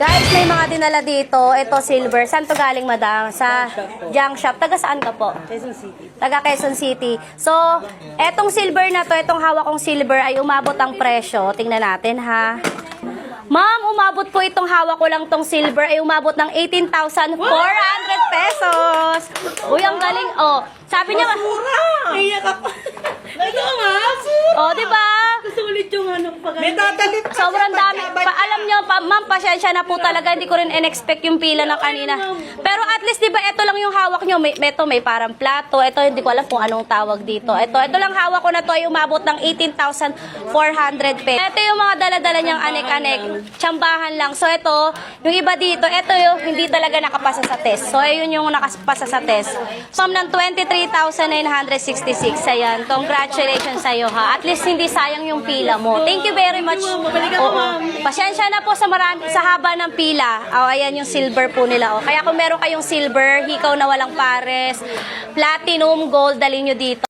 Guys, may mga dinala dito. Ito, silver. Saan to galing, madam? Sa junk shop. Taga saan ka po? Quezon City. Taga Quezon City. So, etong silver na to, etong hawak kong silver ay umabot ang presyo. Tingnan natin, ha? Ma'am, umabot po itong hawak ko lang tong silver ay umabot ng 18,400 pesos. Uy, ang galing. Oh, sabi niya, Iyak ako. Ito nga. oh, di ba? Sulit yung ano pag may tatalit pa. Sobrang dami. Alam nyo, ma'am, pasensya na po talaga. Hindi ko rin in-expect yung pila ng kanina. Pero at least, di ba, ito lang yung hawak nyo. May parang plato. Ito, hindi ko alam kung anong tawag dito. Ito lang hawak ko na to ay umabot ng 18,400 pesos. Ito yung mga dala-dala niyang anek-anek. Tsambahan lang. So, ito, yung iba dito, ito yung hindi talaga nakapasa sa test. So, ayun yung nakapasa sa test. So, ng 23,966. Ayan. Congratulations sa'yo, ha. At least, hindi sayang yung pila mo. Thank you very much. Oo. Pasensya na po sa haba ng pila. Oh, ayan yung silver po nila. Oh. Kaya kung meron kayong silver, hikaw na walang pares, platinum, gold, dalhin nyo dito.